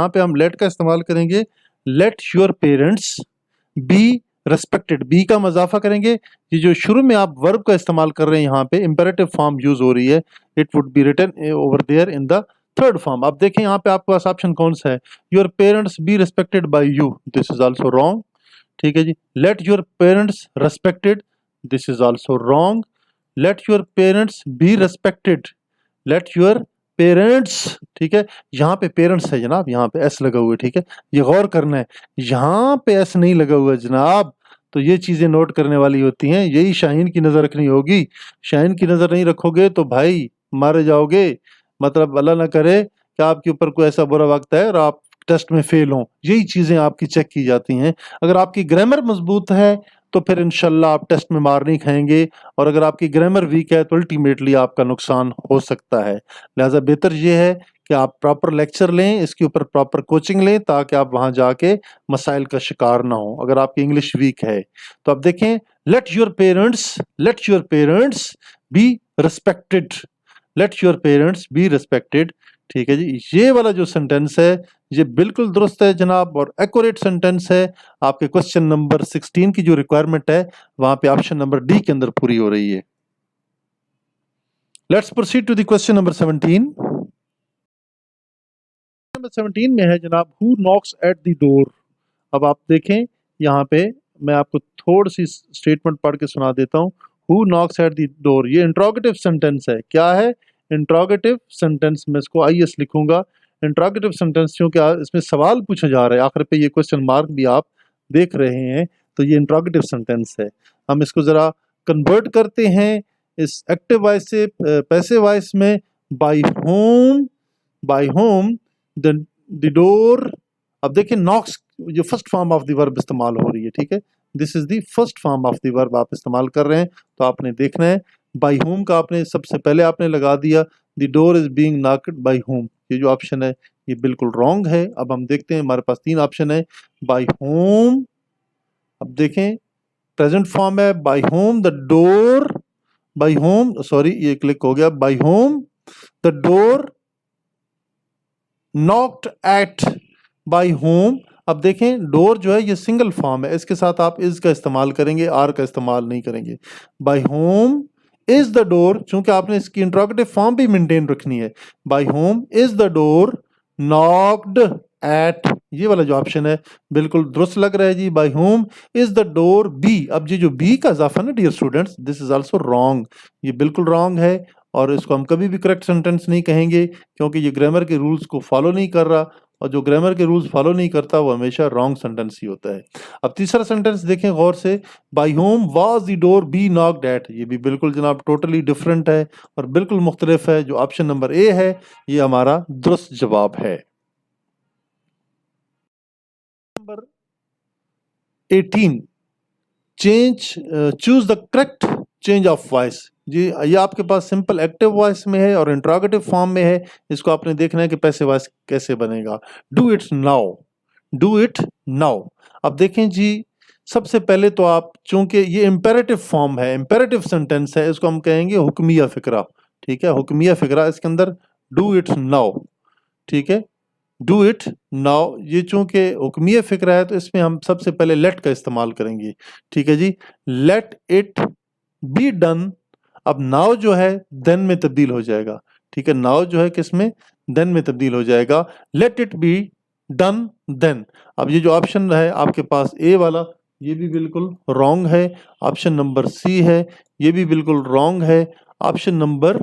S1: पे हम लेट का इस्तेमाल करेंगे। Let your parents be respected, be का हम इजाफा करेंगे। ये जो शुरू में आप वर्ब का इस्तेमाल कर रहे हैं यहाँ पे इंपेरेटिव फॉर्म यूज हो रही है, it would be written over there in the third form. आप देखें यहाँ पे आपके पास ऑप्शन कौन सा है, your parents be respected by you, this is also wrong, ठीक है जी। Let your parents respected, this is also wrong. Let your parents be respected, let your parents, ठीक है। यहाँ पे पेरेंट्स है जनाब, यहाँ पे एस लगा हुआ है, ठीक है, ये गौर करना है, यहाँ पे एस नहीं लगा हुआ है जनाब। तो ये चीजें नोट करने वाली होती हैं, यही शाहीन की नजर रखनी होगी। शाहीन की नजर नहीं रखोगे तो भाई मारे जाओगे, मतलब अल्लाह ना करे कि आपके ऊपर कोई ऐसा बुरा वक्त है और आप टेस्ट में फेल हो। यही चीजें आपकी चेक की जाती हैं। अगर आपकी ग्रामर मजबूत है तो फिर इंशाल्लाह आप टेस्ट में मार नहीं खाएंगे, और अगर आपकी ग्रामर वीक है तो अल्टीमेटली आपका नुकसान हो सकता है। लिहाजा बेहतर ये है कि आप प्रॉपर लेक्चर लें, इसके ऊपर प्रॉपर कोचिंग लें, ताकि आप वहां जाके मसाइल का शिकार ना हो। अगर आपकी इंग्लिश वीक है तो आप देखें, late your parents be respected, late your parents be respected, ठीक है जी। ये वाला जो सेंटेंस है ये बिल्कुल दुरुस्त है जनाब और एक्यूरेट सेंटेंस है। आपके क्वेश्चन नंबर 16 की जो रिक्वायरमेंट है वहां पे ऑप्शन नंबर डी के अंदर पूरी हो रही है। Let's proceed to the question number 17। Number 17 में है जनाब, who knocks at the door. अब आप देखें यहाँ पे मैं आपको थोड़ी सी स्टेटमेंट पढ़ के सुना देता हूँ। Who knocks at the door, ये इंट्रोगेटिव सेंटेंस है। क्या है? Interrogative sentence. मैं इसको आईएस लिखूंगा, इंट्रोगेटिव सेंटेंस, क्योंकि इसमें सवाल पूछा जा रहा है। आखिर पे ये क्वेश्चन मार्क भी आप देख रहे हैं, तो ये इंट्रोगेटिव सेंटेंस है। हम इसको जरा कन्वर्ट करते हैं इस एक्टिव वॉइस से पैसिव वॉइस में। By whom, by whom the door. अब देखिए नॉक्स, जो first form of the verb इस्तेमाल हो रही है, ठीक है, this is the first form of the verb आप इस्तेमाल कर रहे हैं, तो आपने देखना है बाय होम का आपने सबसे पहले आपने लगा दिया, the door is being knocked by whom. ये जो ऑप्शन है ये बिल्कुल रॉन्ग है। अब हम देखते हैं, हमारे पास तीन ऑप्शन है, बाय होम। अब देखें प्रेजेंट फॉर्म है, by whom the door, by whom, sorry ये क्लिक हो गया, by whom the door knocked at by whom. अब देखें डोर जो है ये सिंगल फॉर्म है, इसके साथ आप इज का इस्तेमाल करेंगे, आर का इस्तेमाल नहीं करेंगे। By home is the door, चूंकि आपने इसकी इंट्रोगेटिव फॉर्म भी मेंटेन रखनी है। By home is the door knocked at, ये वाला जो ऑप्शन है बिल्कुल दुरुस्त लग रहा है जी। By home is the door B. अब ये जो बी का इजाफा ना dear students, this is also wrong, ये बिल्कुल रॉन्ग है, और इसको हम कभी भी करेक्ट सेंटेंस नहीं कहेंगे, क्योंकि ये ग्रामर के रूल्स को फॉलो नहीं कर रहा, और जो ग्रामर के रूल्स फॉलो नहीं करता वो हमेशा रॉन्ग सेंटेंस ही होता है। अब तीसरा सेंटेंस देखें गौर से, by whom was the door be knocked at. ये भी बिल्कुल जनाब टोटली डिफरेंट है और बिल्कुल मुख्तलिफ है। जो ऑप्शन नंबर ए है ये हमारा दुरुस्त जवाब है। Number 18, change choose the correct change of voice. जी ये आपके पास सिंपल एक्टिव वॉइस में है और इंट्रोगेटिव फॉर्म में है। इसको आपने देखना है कि पैसिव वॉइस कैसे बनेगा। Do it now, do it now. अब देखें जी, सबसे पहले तो आप, चूंकि ये इंपेरेटिव फॉर्म है, इंपेरेटिव सेंटेंस है, इसको हम कहेंगे हुक्मिया फिक्रा। ठीक है, हुक्मिया फिक्रा, इसके अंदर डू इट नाउ। ठीक है, डू इट नाउ, ये चूंकि हुक्मिया फिक्रा है तो इसमें हम सबसे पहले लेट का इस्तेमाल करेंगे। ठीक है जी, लेट इट बी डन। अब नाउ जो है देन में तब्दील हो जाएगा। ठीक है, नाउ जो है किसमें, देन में तब्दील हो जाएगा। Let it be done then. अब ये जो ऑप्शन है आपके पास ए वाला, ये भी बिल्कुल रॉन्ग है। ऑप्शन नंबर सी है, ये भी बिल्कुल रॉन्ग है। ऑप्शन नंबर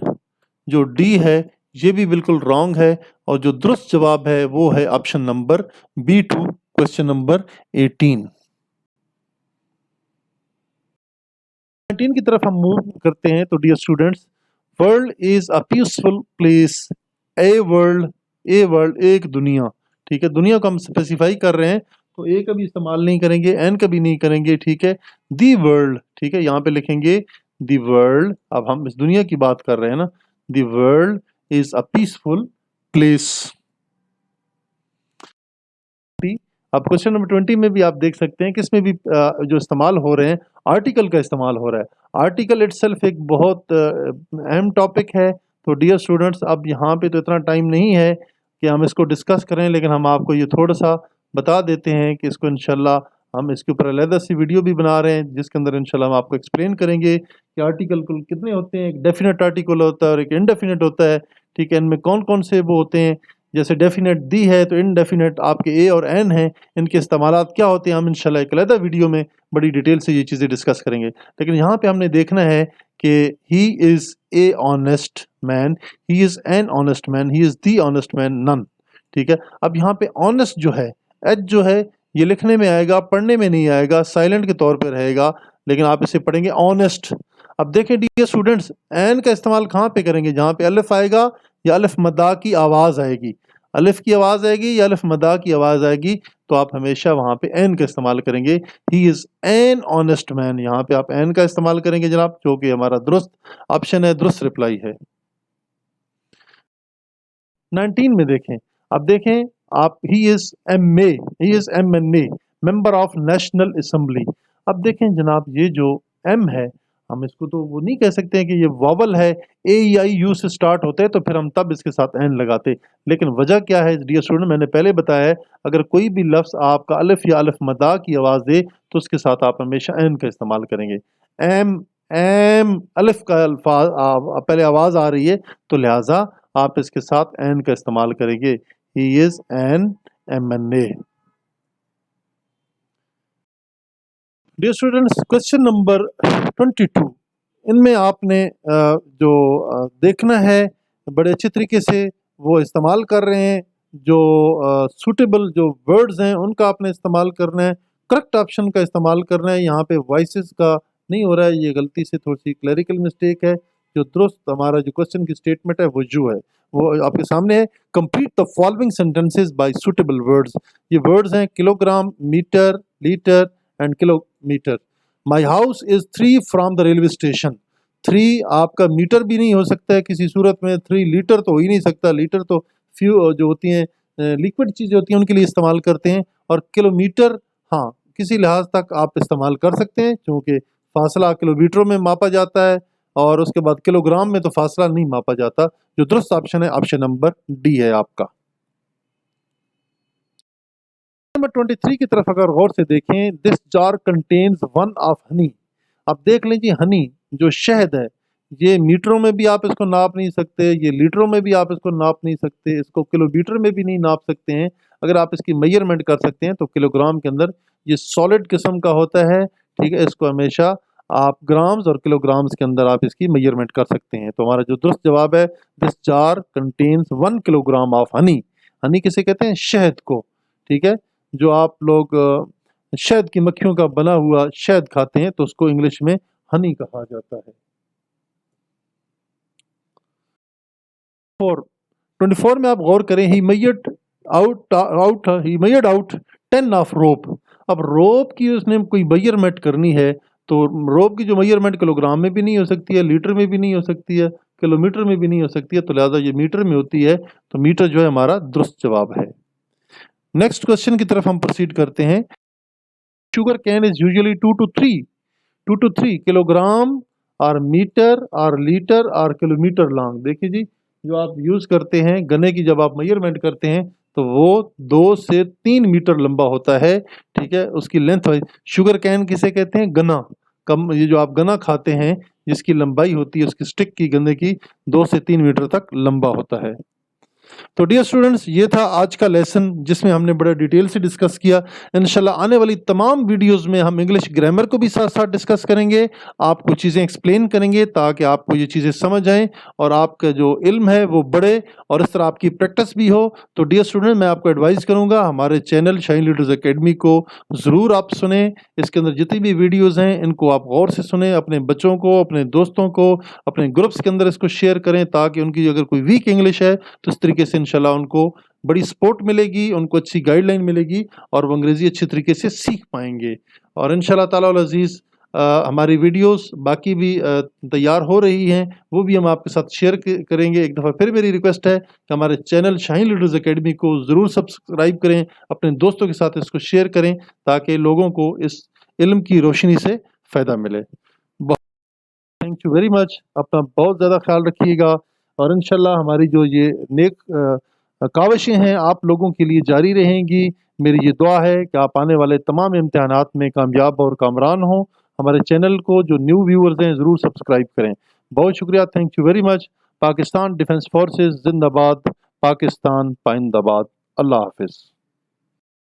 S1: जो डी है ये भी बिल्कुल रॉन्ग है, और जो दुरुस्त जवाब है वो है option number B2, question number 18। 19 की तरफ हम मूव करते हैं। तो dear students, world is a peaceful place, a world, a world एक दुनिया। ठीक है, दुनिया को हम स्पेसिफाई कर रहे हैं, तो ए का भी इस्तेमाल नहीं करेंगे, एन का भी नहीं करेंगे। ठीक है, दी वर्ल्ड, ठीक है, यहाँ पे लिखेंगे दी वर्ल्ड। अब हम इस दुनिया की बात कर रहे हैं ना, the world is a peaceful place. अब क्वेश्चन नंबर 20 में भी आप देख सकते हैं कि इसमें भी जो इस्तेमाल हो रहे हैं, आर्टिकल का इस्तेमाल हो रहा है। आर्टिकल इटसेल्फ एक बहुत अहम टॉपिक है। तो डियर स्टूडेंट्स, अब यहाँ पे तो इतना टाइम नहीं है कि हम इसको डिस्कस करें, लेकिन हम आपको ये थोड़ा सा बता देते हैं कि इसको इंशाल्लाह हम इसके ऊपर अलग सी वीडियो भी बना रहे हैं, जिसके अंदर इंशाल्लाह हम आपको एक्सप्लेन करेंगे कि आर्टिकल कुल कितने होते हैं। एक डेफिनेट आर्टिकल होता है और एक इनडेफिनेट होता है। ठीक है, इनमें कौन कौन से वो होते हैं, जैसे डेफिनेट दी है तो इनडेफिनेट आपके ए और एन है, इनके इस्तेमालात क्या होते हैं हम इंशाल्लाह एक अलग वीडियो में बड़ी डिटेल से ये चीज़ें डिस्कस करेंगे। लेकिन यहाँ पे हमने देखना है कि he is a honest man, he is an honest man, he is the honest man none. ठीक है, अब यहाँ पे ऑनेस्ट जो है, एच जो है ये लिखने में आएगा, पढ़ने में नहीं आएगा, साइलेंट के तौर पर रहेगा, लेकिन आप इसे पढ़ेंगे ऑनेस्ट। अब देखें डियर स्टूडेंट्स, एन का इस्तेमाल कहाँ पे करेंगे, जहाँ पे अलिफ आएगा या अलिफ मदा की आवाज़ आएगी, अलिफ की आवाज़ आएगी या अलिफ मदा की आवाज़ आएगी, तो आप हमेशा वहाँ पे एन का इस्तेमाल करेंगे। ही इज़ एन ऑनेस्ट मैन, यहाँ पे आप एन का इस्तेमाल करेंगे जनाब, जो कि हमारा दुरुस्त ऑप्शन है, दुरुस्त रिप्लाई है। 19 में देखें, अब देखें आप, he is M A, he is M N A, member of national assembly. अब देखें जनाब, ये जो एम है, हम इसको तो वो नहीं कह सकते हैं कि ये वावल है, ए आई यू से स्टार्ट होते हैं, तो फिर हम तब इसके साथ एन लगाते। लेकिन वजह क्या है डियर स्टूडेंट, मैंने पहले बताया है, अगर कोई भी लफ्ज़ आपका अलिफ या अलिफ मदा की आवाज़ दे तो उसके साथ आप हमेशा एन का इस्तेमाल करेंगे। एम एम अलिफ का अल्फाज पहले आवाज आ रही है, तो लिहाजा आप इसके साथ एन का इस्तेमाल करेंगे। He is an MNA। Dear students, question number 22, इनमें आपने जो देखना है बड़े अच्छे तरीके से वो इस्तेमाल कर रहे हैं, जो सूटेबल जो वर्ड्स हैं उनका आपने इस्तेमाल करना है, करेक्ट ऑप्शन का इस्तेमाल करना है। यहाँ पे वॉइसेस का नहीं हो रहा है, ये गलती से थोड़ी सी क्लरिकल मिस्टेक है। जो दुरुस्त हमारा जो क्वेश्चन की स्टेटमेंट है वो जो है वो आपके सामने है। Complete the following sentences by suitable words. ये वर्ड्स हैं kilogram, metre, litre and kilometre. My house is 3 from the railway station. 3 आपका मीटर भी नहीं हो सकता है किसी सूरत में, 3 लीटर तो हो ही नहीं सकता। लीटर तो फ्यू जो होती हैं लिक्विड चीज़ें होती हैं उनके लिए इस्तेमाल करते हैं। और किलोमीटर हाँ किसी लिहाज तक आप इस्तेमाल कर सकते हैं, क्योंकि फासला किलोमीटरों में मापा जाता है, और उसके बाद किलोग्राम में तो फासला नहीं मापा जाता। जो दुरुस्त ऑप्शन है ऑप्शन नंबर डी है आपका। नंबर 23 की तरफ अगर गौर से देखें, this jar contains 1 of honey. अब देख लीजिए हनी जो शहद है, ये मीटरों में भी आप इसको नाप नहीं सकते, ये लीटरों में भी आप इसको नाप नहीं सकते, इसको किलोमीटर में भी नहीं नाप सकते हैं। अगर आप इसकी मेजरमेंट कर सकते हैं तो किलोग्राम के अंदर ये सॉलिड किस्म का होता है, ठीक है। इसको हमेशा आप ग्राम्स और किलोग्राम्स के अंदर आप इसकी मेजरमेंट कर सकते हैं। तो हमारा जो दुरुस्त जवाब है, this jar contains 1 kilogram of honey. Honey किसे कहते हैं? शहद को, ठीक है। जो आप लोग शहद की मक्खियों का बना हुआ शहद खाते हैं तो उसको इंग्लिश में हनी कहा जाता है। 24 में आप गौर करें, ही मेजर्ड आउट 10 ऑफ रोप। अब रोप की उसने कोई मेजरमेंट करनी है, तो रोप की जो मेजरमेंट किलोग्राम में भी नहीं हो सकती है, लीटर में भी नहीं हो सकती है, किलोमीटर में भी नहीं हो सकती है, तो लिहाजा ये मीटर में होती है। तो मीटर जो है हमारा दुरुस्त जवाब है। नेक्स्ट क्वेश्चन की तरफ हम प्रोसीड करते हैं। Sugar cane is usually 2 to 3 kilogram और मीटर और लीटर और किलोमीटर लॉन्ग। देखिए जी, जो आप यूज़ करते हैं गन्ने की, जब आप मेजरमेंट करते हैं तो वो 2 से 3 मीटर लंबा होता है, ठीक है। उसकी लेंथ वाइज शुगर कैन किसे कहते हैं? गन्ना। कम ये जो आप गन्ना खाते हैं जिसकी लंबाई होती है उसकी स्टिक की गन्ने की 2 से 3 मीटर तक लंबा होता है। तो डियर स्टूडेंट्स, ये था आज का लेसन जिसमें हमने बड़ा डिटेल से डिस्कस किया। इंशाल्लाह आने वाली तमाम वीडियोस में हम इंग्लिश ग्रामर को भी साथ साथ डिस्कस करेंगे, आपको चीज़ें एक्सप्लेन करेंगे ताकि आपको ये चीज़ें समझ आएँ और आपका जो इल्म है वो बढ़े और इस तरह आपकी प्रैक्टिस भी हो। तो डियर स्टूडेंट, मैं आपको एडवाइस करूँगा हमारे चैनल शाइन लीडर्स अकेडमी को ज़रूर आप सुने। इसके अंदर जितनी भी वीडियोज़ हैं इनको आप गौर से सुने, अपने बच्चों को, अपने दोस्तों को, अपने ग्रुप्स के अंदर इसको शेयर करें ताकि उनकी अगर कोई वीक इंग्लिश है तो इस तरीके से इंशाल्लाह उनको बड़ी सपोर्ट मिलेगी, उनको अच्छी गाइडलाइन मिलेगी और वो अंग्रेज़ी अच्छी तरीके से सीख पाएंगे। और इंशाल्लाह ताला अल अज़ीज़ हमारी वीडियोस बाकी भी तैयार हो रही हैं, वो भी हम आपके साथ शेयर करेंगे। एक दफ़ा फिर मेरी रिक्वेस्ट है कि हमारे चैनल शाइन लीडर्स अकेडमी को ज़रूर सब्सक्राइब करें, अपने दोस्तों के साथ इसको शेयर करें ताकि लोगों को इस इल्म की रोशनी से फ़ायदा मिले। Thank you very much. अपना बहुत ज़्यादा ख्याल रखिएगा और इंशाल्लाह हमारी जो ये नेक काविशें हैं आप लोगों के लिए जारी रहेंगी। मेरी ये दुआ है कि आप आने वाले तमाम इम्तिहानात में कामयाब और कामरान हों। हमारे चैनल को जो न्यू व्यूअर्स हैं ज़रूर सब्सक्राइब करें। बहुत शुक्रिया, thank you very much. Pakistan defence forces जिंदाबाद, पाकिस्तान पाइंदाबाद। अल्लाह हाफिज़।